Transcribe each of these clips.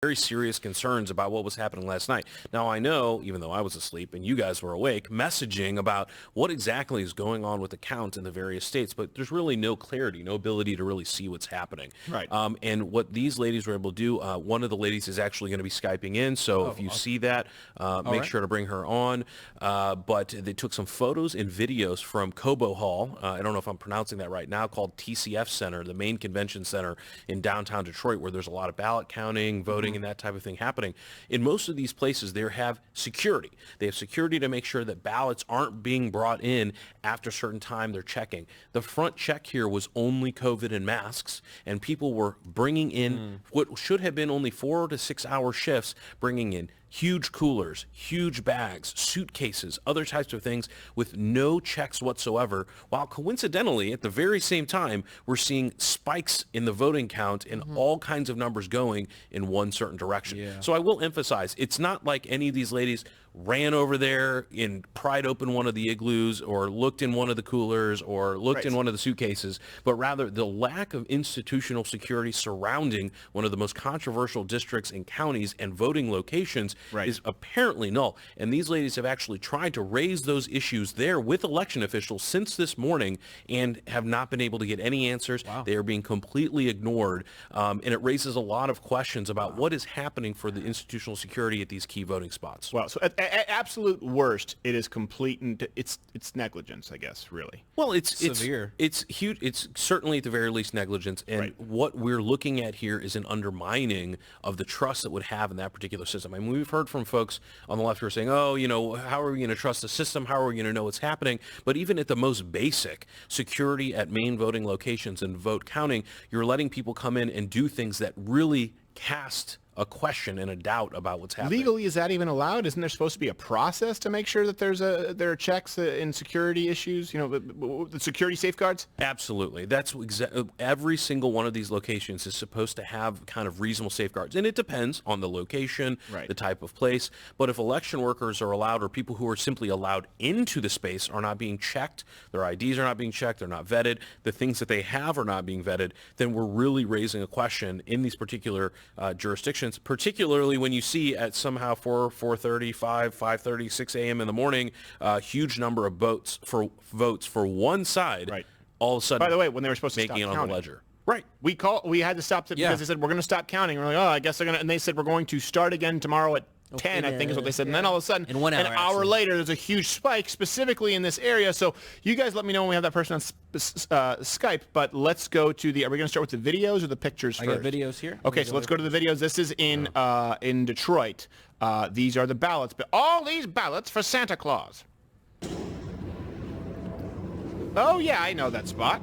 very serious concerns about what was happening last night. Now, I know, even though I was asleep and you guys were awake, messaging about what exactly is going on with the count in the various states, but there's really no clarity, no ability to really see what's happening. Right. And what these ladies were able to do, one of the ladies is actually going to be Skyping in, so if you see that, make sure to bring her on. But they took some photos and videos from Cobo Hall, I don't know if I'm pronouncing that right now, called TCF Center, the main convention center in downtown Detroit, where there's a lot of ballot counting, voting, and that type of thing happening. In most of these places, they have security. They have security to make sure that ballots aren't being brought in after a certain time they're checking. The front check here was only COVID and masks, and people were bringing in what should have been only 4 to 6 hour shifts, bringing in huge coolers, huge bags, suitcases, other types of things with no checks whatsoever, while coincidentally, at the very same time, we're seeing spikes in the voting count and all kinds of numbers going in one certain direction. Yeah. So I will emphasize, it's not like any of these ladies ran over there and pried open one of the igloos or looked in one of the coolers or looked in one of the suitcases, but rather the lack of institutional security surrounding one of the most controversial districts and counties and voting locations is apparently null. And these ladies have actually tried to raise those issues there with election officials since this morning and have not been able to get any answers. Wow. They are being completely ignored. And it raises a lot of questions about what is happening for the institutional security at these key voting spots. Well, so at absolute worst, it is complete and it's negligence, I guess, really. Well, it's severe. It's huge. It's certainly at the very least negligence. And what we're looking at here is an undermining of the trust that would have in that particular system. I mean, we've heard from folks on the left who are saying, oh, you know, how are we going to trust the system? How are we going to know what's happening? But even at the most basic security at main voting locations and vote counting, you're letting people come in and do things that really cast a question and a doubt about what's happening. Legally, is that even allowed? Isn't there supposed to be a process to make sure that there are checks in security issues, you know, the security safeguards? Absolutely. That's every single one of these locations is supposed to have kind of reasonable safeguards. And it depends on the location, the type of place. But if election workers are allowed or people who are simply allowed into the space are not being checked, their IDs are not being checked, they're not vetted, the things that they have are not being vetted, then we're really raising a question in these particular jurisdictions, particularly when you see at somehow 4:30, 5:30, 6 a.m. in the morning, a huge number of votes for one side, all of a sudden, by the way, when they were supposed to making stop it on counting. the ledger. Right. We had to stop it because they said, we're going to stop counting. We're like, oh, I guess they're going to, and they said, we're going to start again tomorrow at 10, I think is what they said. And then all of a sudden, In 1 hour, an hour actually. later, there's a huge spike specifically in this area. So you guys let me know when we have that person on Skype, but let's go to are we going to start with the videos or the pictures first? I got videos here. Okay, so let's go to the videos. This is in Detroit. These are the ballots. But all these ballots for Santa Claus. Oh, yeah, I know that spot.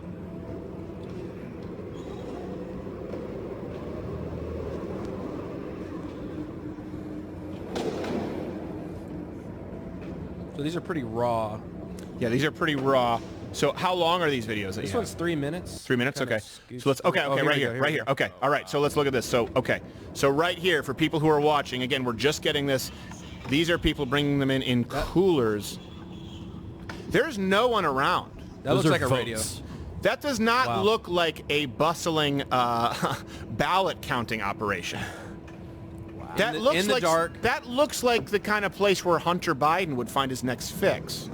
So these are pretty raw. Yeah, these are pretty raw. So how long are these videos that This you have? one's 3 minutes. 3 minutes? Kinda Okay. scoots So let's, okay, through. Oh, right we here, go, right we here. go. Okay, all right, so let's look at this. So, okay. So right here, for people who are watching, again, we're just getting this. These are people bringing them in coolers. There's no one around. That looks like a radio. That does not look like a bustling ballot counting operation. That looks in the like dark. That looks like the kind of place where Hunter Biden would find his next fix.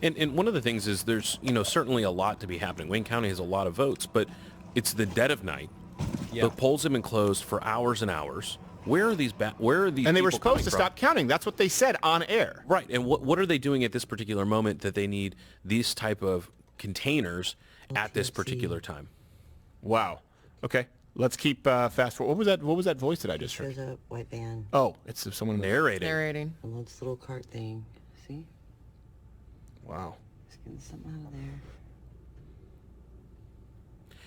And one of the things is there's, you know, certainly a lot to be happening. Wayne County has a lot of votes, but it's the dead of night. Yeah. The polls have been closed for hours and hours. Where are these? Where are these? And they were people supposed coming to from? stop counting. That's what they said on air. Right. And what are they doing at this particular moment that they need these type of containers at this particular time? Wow. Okay. Let's keep fast forward. What was that voice that I just heard? There's a white van. Oh, it's someone Narrating. And this little cart thing. See? Wow. Just getting something out of there.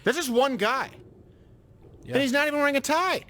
There's just one guy. Yeah. And he's not even wearing a tie.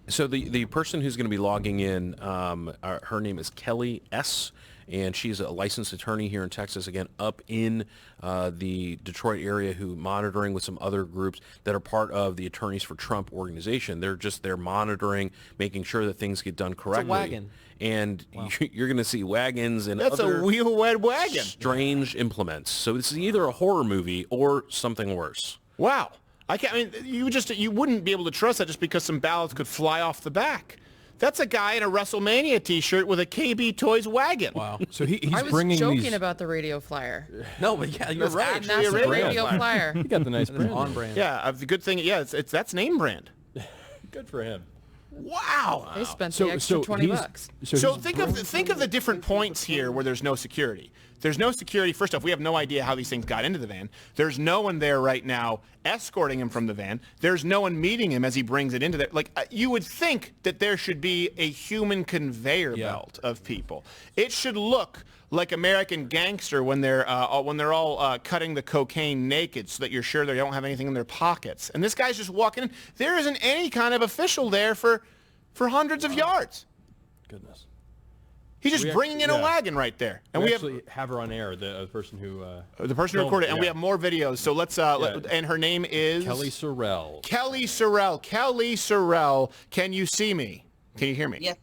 So the person who's going to be logging in, her name is Kelly S., and she's a licensed attorney here in Texas, again, up in the Detroit area, who monitoring with some other groups that are part of the Attorneys for Trump organization. They're just there monitoring, making sure that things get done correctly. wagon. And you're going to see wagons and That's other a wheel-wed wagon. strange implements. So this is either a horror movie or something worse. Wow. I can't. I mean, you wouldn't be able to trust that just because some ballots could fly off the back. That's a guy in a WrestleMania T-shirt with a KB Toys wagon. Wow. So he's I was bringing joking these. about the radio flyer. No, but yeah, you're right. And that's the radio flyer. He got the nice brand. On brand. Yeah, the good thing. Yeah, it's that's name brand. Good for him. Wow. They spent the extra 20 bucks. So think of the different points here where there's no security. There's no security. First off, we have no idea how these things got into the van. There's no one there right now escorting him from the van. There's no one meeting him as he brings it into there. Like, you would think that there should be a human conveyor belt of people. It should look like American Gangster when they're all cutting the cocaine naked so that you're sure they don't have anything in their pockets. And this guy's just walking in. There isn't any kind of official there for hundreds of yards. Goodness. He's just bringing in a wagon right there, and we actually have her on air. The person who recorded, and we have more videos. So let's and her name is Kelly Sorrell. Kelly Sorrell. Kelly Sorrell. Can you see me? Can you hear me? Yes.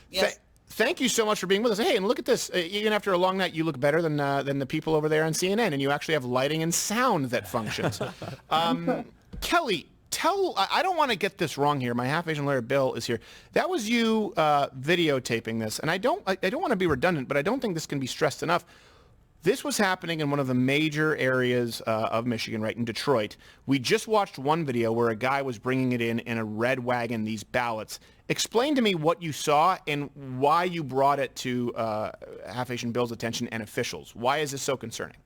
Yes. Thank you so much for being with us. Hey, and look at this. Even after a long night, you look better than the people over there on CNN, and you actually have lighting and sound that functions. Kelly, I don't want to get this wrong here. My half-Asian lawyer Bill is here. That was you videotaping this, and I don't want to be redundant, but I don't think this can be stressed enough. This was happening in one of the major areas of Michigan, right in Detroit. We just watched one video where a guy was bringing it in a red wagon, these ballots. Explain to me what you saw and why you brought it to half-Asian Bill's attention and officials. Why is this so concerning?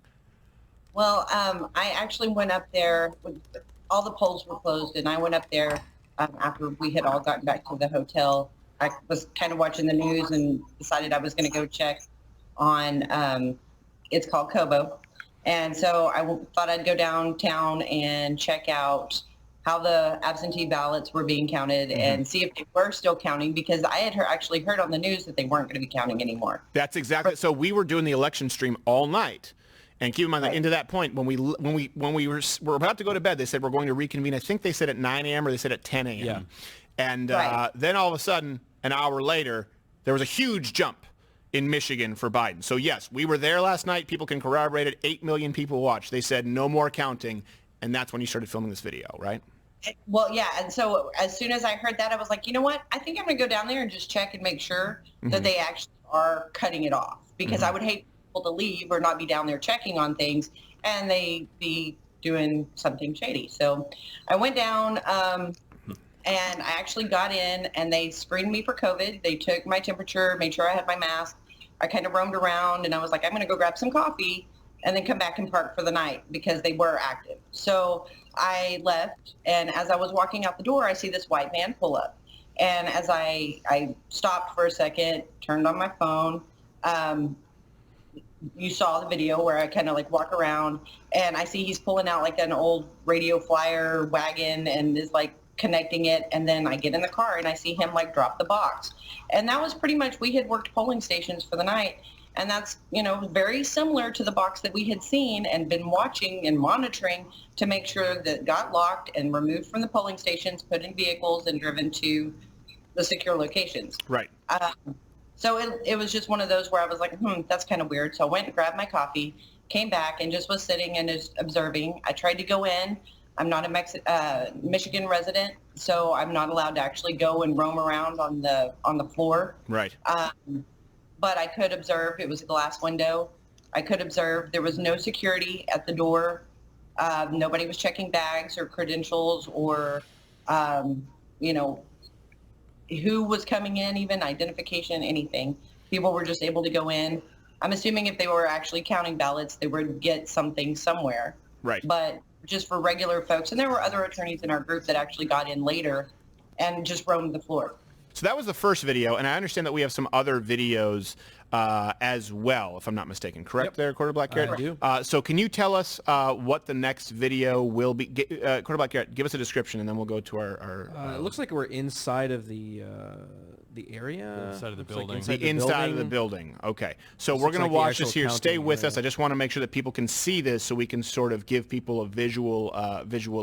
Well, I actually went up there. All the polls were closed, and I went up there after we had all gotten back to the hotel. I was kind of watching the news and decided I was going to go check on, it's called Kobo. And so I thought I'd go downtown and check out how the absentee ballots were being counted and see if they were still counting, because I had actually heard on the news that they weren't going to be counting anymore. That's exactly. So we were doing the election stream all night. And keep in mind that into that point, when we were about to go to bed, they said we're going to reconvene. I think they said at 9 a.m. or they said at 10 a.m. Yeah. And then all of a sudden, an hour later, there was a huge jump in Michigan for Biden. So yes, we were there last night. People can corroborate it. 8 million people watched. They said no more counting. And that's when you started filming this video, right? Well, yeah. And so as soon as I heard that, I was like, you know what? I think I'm going to go down there and just check and make sure that they actually are cutting it off, because I would hate to leave or not be down there checking on things and they be doing something shady. So I went down and I actually got in and they screened me for COVID. They took my temperature, made sure I had my mask. I kind of roamed around and I was like, I'm going to go grab some coffee and then come back and park for the night, because they were active. So I left, and as I was walking out the door, I see this white van pull up. And as I stopped for a second, turned on my phone, you saw the video where I kind of like walk around and I see he's pulling out like an old radio flyer wagon and is like connecting it. And then I get in the car and I see him like drop the box. And that was pretty much, we had worked polling stations for the night. And that's, very similar to the box that we had seen and been watching and monitoring to make sure that it got locked and removed from the polling stations, put in vehicles and driven to the secure locations. Right. So it was just one of those where I was like, that's kind of weird. So I went and grabbed my coffee, came back, and just was sitting and just observing. I tried to go in. I'm not a Michigan resident, so I'm not allowed to actually go and roam around on the floor. Right. But I could observe. It was a glass window. I could observe. There was no security at the door. Nobody was checking bags or credentials or, who was coming in, even identification, anything. People were just able to go in. I'm assuming if they were actually counting ballots, they would get something somewhere. Right. But just for regular folks, and there were other attorneys in our group that actually got in later and just roamed the floor. So that was the first video, and I understand that we have some other videos as well, if I'm not mistaken. Correct there, Quarter Black Carrot? I do. So can you tell us what the next video will be? Quarter Black Carrot, give us a description, and then we'll go to our it looks like we're inside of the area. Inside of the Looks like building. the inside of the building. Okay. So we're looks going like to the watch this actual here. Stay counting with us. area. I just want to make sure that people can see this so we can sort of give people a visual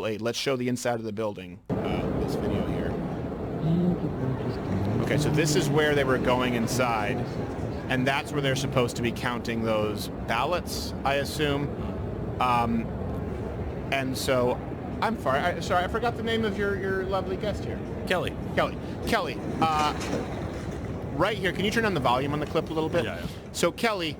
aid. Let's show the inside of the building, this video here. Okay, so this is where they were going inside, and that's where they're supposed to be counting those ballots, I assume. And so I'm sorry, I forgot the name of your lovely guest here. Kelly. Kelly, right here, can you turn on the volume on the clip a little bit? Yeah. So Kelly,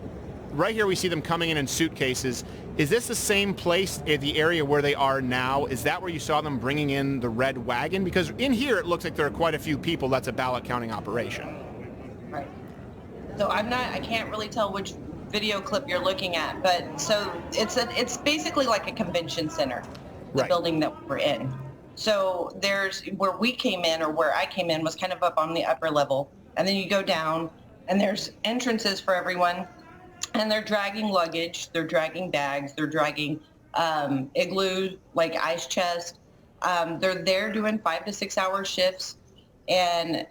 right here we see them coming in suitcases. Is this the same place at the area where they are now? Is that where you saw them bringing in the red wagon? Because in here it looks like there are quite a few people. That's a ballot counting operation. Right. So I can't really tell which video clip you're looking at, but so it's basically like a convention center, the Right. building that we're in. So there's where we came in, or where I came in, was kind of up on the upper level, and then you go down and there's entrances for everyone, and they're dragging luggage, they're dragging bags, they're dragging igloo, like ice chest. They're there doing 5 to 6 hour shifts, and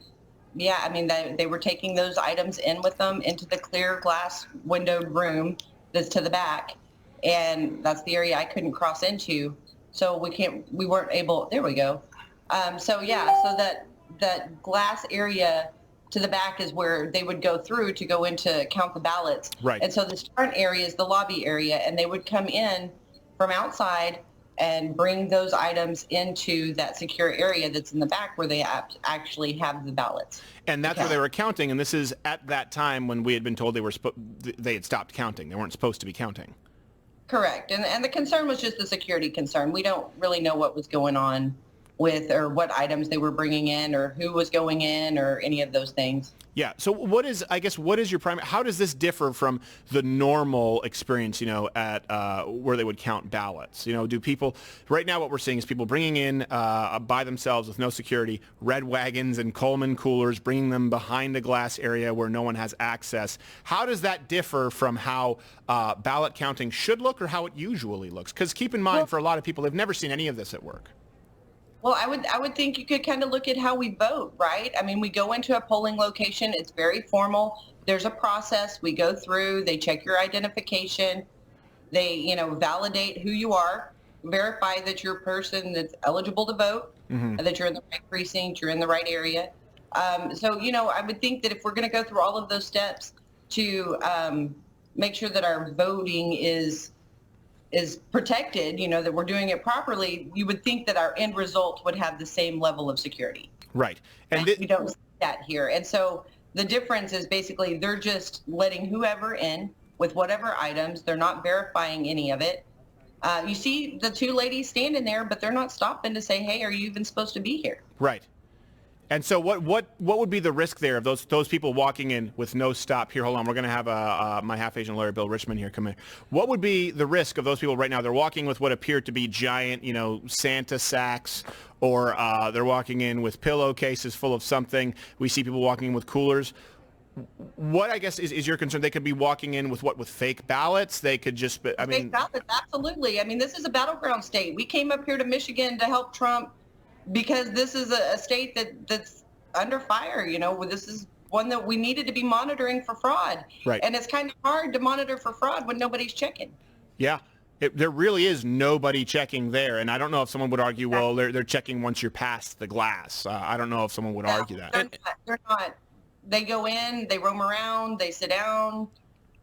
yeah, I mean, they were taking those items in with them into the clear glass windowed room that's to the back, and that's the area I couldn't cross into. So we weren't able, there we go. So that glass area to the back is where they would go through to go into count the ballots. Right. And so this front area is the lobby area, and they would come in from outside and bring those items into that secure area that's in the back where they actually have the ballots. And that's where they were counting, and this is at that time when we had been told they had stopped counting. They weren't supposed to be counting. Correct. And the concern was just the security concern. We don't really know what was going on with, or what items they were bringing in, or who was going in, or any of those things. Yeah. So what is your primary, how does this differ from the normal experience, at where they would count ballots? Do people, right now what we're seeing is people bringing in by themselves with no security, red wagons and Coleman coolers, bringing them behind a glass area where no one has access. How does that differ from how ballot counting should look, or how it usually looks? Because keep in mind, for a lot of people, they've never seen any of this at work. Well, I would think you could kind of look at how we vote, right? I mean, we go into a polling location. It's very formal. There's a process. We go through. They check your identification. They, validate who you are, verify that you're a person that's eligible to vote, and that you're in the right precinct, you're in the right area. So, I would think that if we're going to go through all of those steps to make sure that our voting is protected, that we're doing it properly, you would think that our end result would have the same level of security. Right. And we don't see that here. And so the difference is basically they're just letting whoever in with whatever items. They're not verifying any of it. You see the two ladies standing there, but they're not stopping to say, hey, are you even supposed to be here? Right. And so what would be the risk there of those people walking in with no stop? Here, hold on. We're going to have my half-Asian lawyer, Bill Richmond, here come in. What would be the risk of those people right now? They're walking with what appear to be giant, Santa sacks, or they're walking in with pillowcases full of something. We see people walking in with coolers. What, I guess, is your concern? They could be walking in with fake ballots? They could just, Fake ballots, absolutely. I mean, this is a battleground state. We came up here to Michigan to help Trump because this is a state that's under fire. This is one that we needed to be monitoring for fraud. Right. And it's kind of hard to monitor for fraud when nobody's checking. Yeah. There really is nobody checking there. And I don't know if someone would argue, well, they're checking once you're past the glass. I don't know if someone would argue that. They're not. They go in, they roam around, they sit down.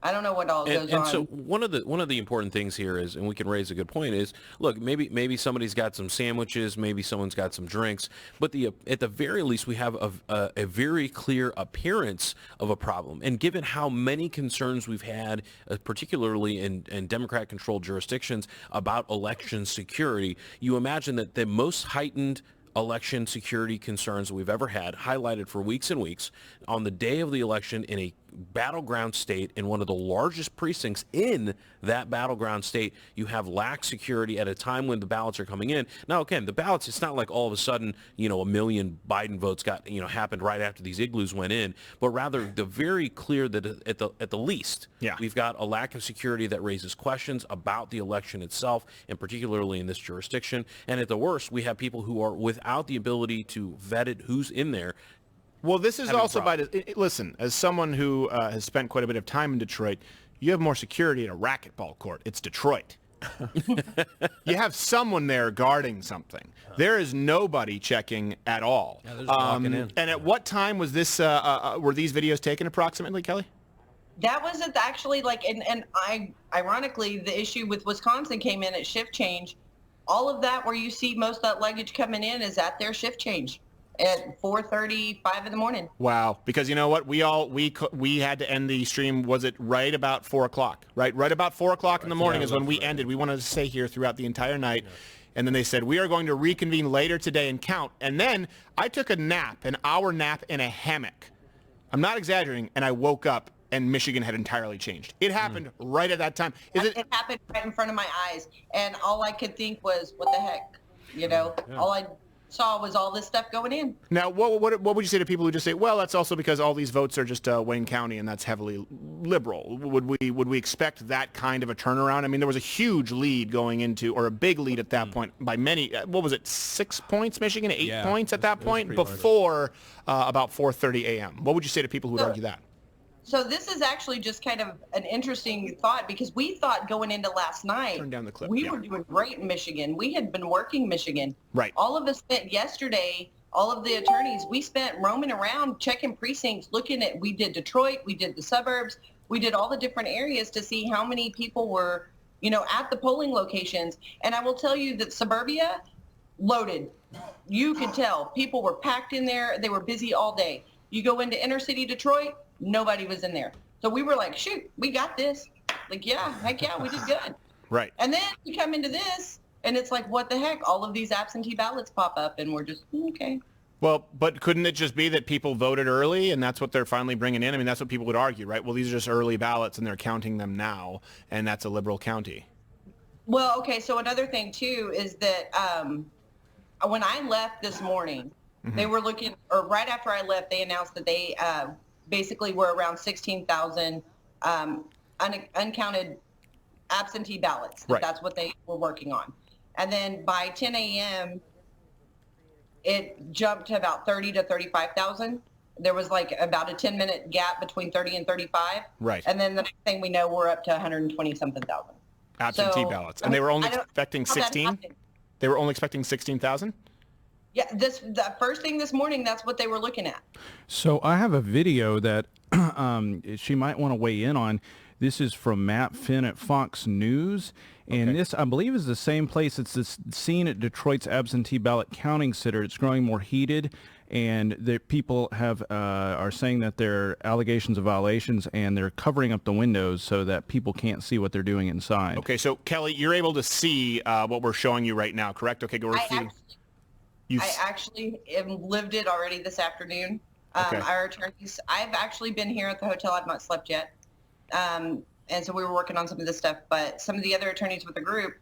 I don't know what all goes on. And so one of the important things here is, and we can raise a good point, is look, maybe somebody's got some sandwiches, maybe someone's got some drinks, but at the very least we have a very clear appearance of a problem. And given how many concerns we've had, particularly in Democrat-controlled jurisdictions, about election security, you imagine that the most heightened election security concerns we've ever had, highlighted for weeks and weeks, on the day of the election in a battleground state, in one of the largest precincts in that battleground state, you have lax security at a time when the ballots are coming in. Now, again, the ballots, it's not like all of a sudden, a million Biden votes happened right after these igloos went in, but rather the very clear that at the least, we've got a lack of security that raises questions about the election itself, and particularly in this jurisdiction. And at the worst, we have people who are without the ability to vet it, who's in there. Well, this is also listen, as someone who has spent quite a bit of time in Detroit, you have more security at a racquetball court. It's Detroit. You have someone there guarding something. There is nobody checking at all. Yeah, they're just walking in. And at what time was this? Were these videos taken approximately, Kelly? That was actually ironically, the issue with Wisconsin came in at shift change. all of that where you see most of that luggage coming in is at their shift change at 4:30, 5 in the morning. Wow. Because you know what? We had to end the stream, was it right about 4 o'clock, right? Right about 4 o'clock in the morning is when we ended. We wanted to stay here throughout the entire night. Yeah. And then they said, we are going to reconvene later today and count. And then I took a nap, an hour nap in a hammock. I'm not exaggerating. And I woke up and Michigan had entirely changed. It happened right at that time. It happened right in front of my eyes. And all I could think was, what the heck? You know, all I saw was all this stuff going in. Now, what would you say to people who just say, well, that's also because all these votes are just Wayne County and that's heavily liberal? Would we expect that kind of a turnaround? I mean, there was a huge lead going into, or a big lead at that point by many, what was it, 6 points, Michigan, 8 points at that point before about 4:30 a.m. What would you say to people who would argue that? So this is actually just kind of an interesting thought because we thought going into last night, turn down the clip. We were doing great in Michigan. We had been working Michigan. Right. All of us spent yesterday, all of the attorneys, we spent roaming around, checking precincts, looking at, we did Detroit, we did the suburbs, we did all the different areas to see how many people were, you know, at the polling locations. And I will tell you that suburbia, loaded. You could tell. People were packed in there. They were busy all day. You go into inner city Detroit, nobody was in there. So we were like, shoot, we got this. Like, yeah, heck yeah, we did good. Right. And then you come into this, and it's like, what the heck? All of these absentee ballots pop up, and we're just, okay. Well, but couldn't it just be that people voted early, and that's what they're finally bringing in? I mean, that's what people would argue, right? Well, these are just early ballots, and they're counting them now, and that's a liberal county. Well, okay, so another thing, too, is that when I left this morning, they were looking, or right after I left, they announced that they basically were around 16,000 uncounted absentee ballots. Right. That's what they were working on. And then by 10 a.m., it jumped to about 30 to 35,000. There was like about a 10-minute gap between 30 and 35. Right. And then the next thing we know, we're up to 120-something thousand. Absentee ballots. And they were only expecting 16? They were only expecting 16,000? Yeah, the first thing this morning, that's what they were looking at. So I have a video that she might want to weigh in on. This is from Matt Finn at Fox News. And this, I believe, is the same place. It's this scene at Detroit's absentee ballot counting center. It's growing more heated, and the people are saying that there are allegations of violations, and they're covering up the windows so that people can't see what they're doing inside. Okay, so Kelly, you're able to see what we're showing you right now, correct? Okay, go repeat. I actually lived it already this afternoon. Our attorneys, I've actually been here at the hotel. I've not slept yet. And so we were working on some of this stuff, but some of the other attorneys with the group,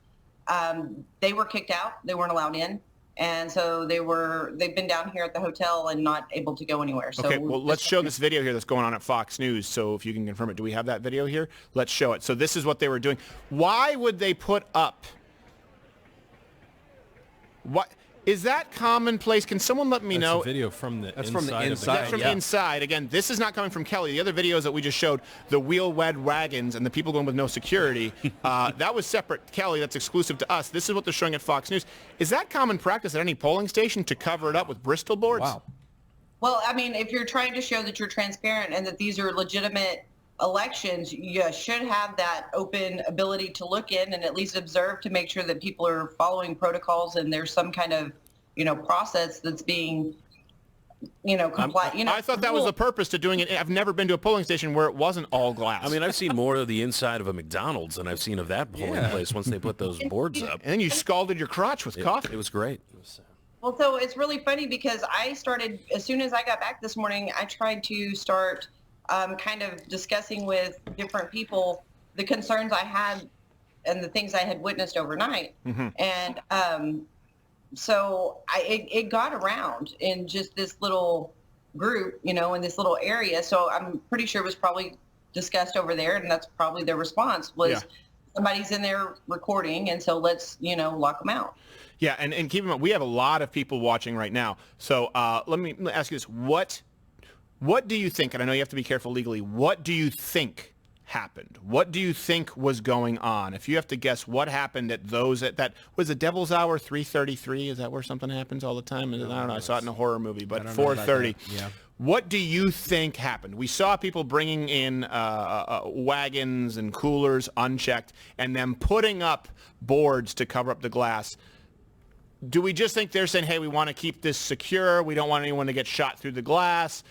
they were kicked out. They weren't allowed in. And so they've been down here at the hotel and not able to go anywhere. So okay, well, let's show this video here that's going on at Fox News. So if you can confirm it, do we have that video here? Let's show it. So this is what they were doing. Why would they put up? What? Is that commonplace? Can someone let me know? That's a video from the That's inside. from the inside. That's from inside. Again, this is not coming from Kelly. The other videos that we just showed, the wheel-wed wagons and the people going with no security, that was separate. Kelly, that's exclusive to us. This is what they're showing at Fox News. Is that common practice at any polling station to cover it up with Bristol boards? Wow. Well, I mean, if you're trying to show that you're transparent and that these are legitimate elections, you should have that open ability to look in and at least observe to make sure that people are following protocols and there's some kind of, process that's being, compliant. I thought that was the purpose to doing it. I've never been to a polling station where it wasn't all glass. I mean, I've seen more of the inside of a McDonald's than I've seen of that polling place once they put those boards up. And then you scalded your crotch with coffee. It was great. Well, so it's really funny because I started, as soon as I got back this morning, I tried to start kind of discussing with different people the concerns I had and the things I had witnessed overnight. Mm-hmm. And so it got around in just this little group, in this little area. So I'm pretty sure it was probably discussed over there, and that's probably their response was somebody's in there recording, and so let's, lock them out. Yeah, and keep in mind, we have a lot of people watching right now. So let me ask you this. What do you think, and I know you have to be careful legally, what do you think happened? What do you think was going on? If you have to guess what happened at that was the Devil's Hour 3:33? Is that where something happens all the time? I don't know. I saw it in a horror movie, but 4:30. Yeah. What do you think happened? We saw people bringing in wagons and coolers unchecked and then putting up boards to cover up the glass. do we just think they're saying, hey, we want to keep this secure, we don't want anyone to get shot through the glass?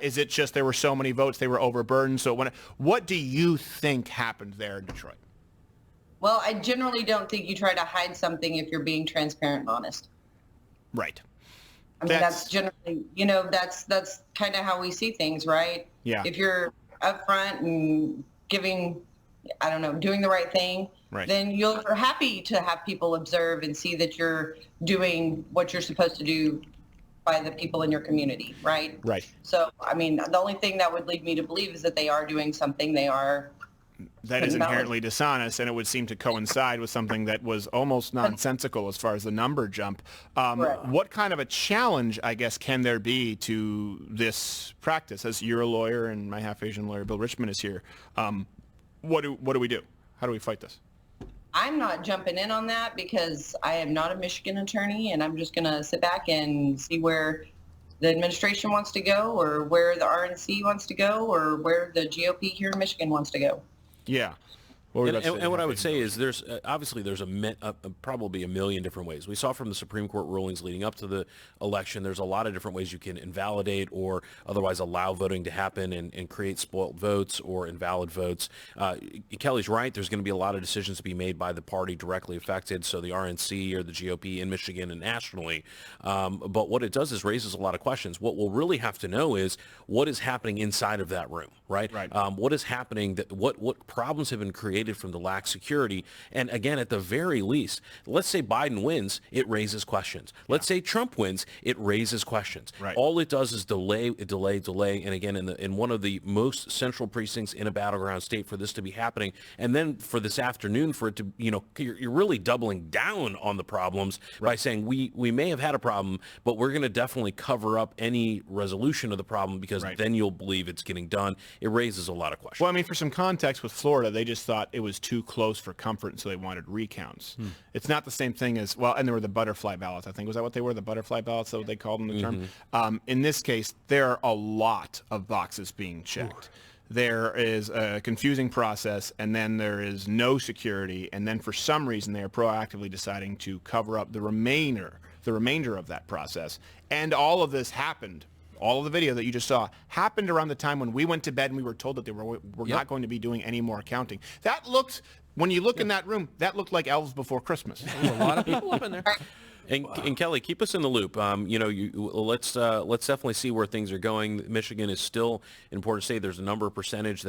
Is it just there were so many votes, they were overburdened? So what do you think happened there in Detroit? Well, I generally don't think you try to hide something if you're being transparent and honest. Right. I mean, that's generally, that's kind of how we see things, right? Yeah. If you're upfront and giving, doing the right thing, right, then you're happy to have people observe and see that you're doing what you're supposed to do by the people in your community, right? Right. So, I mean, the only thing that would lead me to believe is that they are doing something that is inherently dishonest, and it would seem to coincide with something that was almost nonsensical as far as the number jump. Right. What kind of a challenge, I guess, can there be to this practice? As you're a lawyer and my half-Asian lawyer, Bill Richmond, is here. What do we do? How do we fight this? I'm not jumping in on that because I am not a Michigan attorney, and I'm just going to sit back and see where the administration wants to go, or where the RNC wants to go, or where the GOP here in Michigan wants to go. Yeah. And what I would say is there's obviously there's probably a million different ways. We saw from the Supreme Court rulings leading up to the election, there's a lot of different ways you can invalidate or otherwise allow voting to happen and create spoiled votes or invalid votes. Kelly's right. There's going to be a lot of decisions to be made by the party directly affected, so the RNC or the GOP in Michigan and nationally. But what it does is raises a lot of questions. What we'll really have to know is what is happening inside of that room, right? What is happening, what problems have been created from the lax security. And again, at the very least, let's say Biden wins, it raises questions. Let's say Trump wins, it raises questions. Right. All it does is delay. And again, in one of the most central precincts in a battleground state for this to be happening, and then for this afternoon for it to, you're really doubling down on the problems by saying we may have had a problem, but we're going to definitely cover up any resolution of the problem because then you'll believe it's getting done. It raises a lot of questions. Well, I mean, for some context with Florida, they just thought it was too close for comfort, and so they wanted recounts. It's not the same thing as, and there were the butterfly ballots, I think. Was that what they were, the butterfly ballots, that they called them the term? In this case, there are a lot of boxes being checked. There is a confusing process, and then there is no security, and then for some reason they are proactively deciding to cover up the remainder of that process. And all of this happened. All of the video that you just saw happened around the time when we went to bed and we were told that they were not going to be doing any more counting. That looked, when you look in that room, that looked like elves before Christmas. There's a lot of people up in there. And Kelly, keep us in the loop. Let's definitely see where things are going. Michigan is still important to say. There's a number of percentage that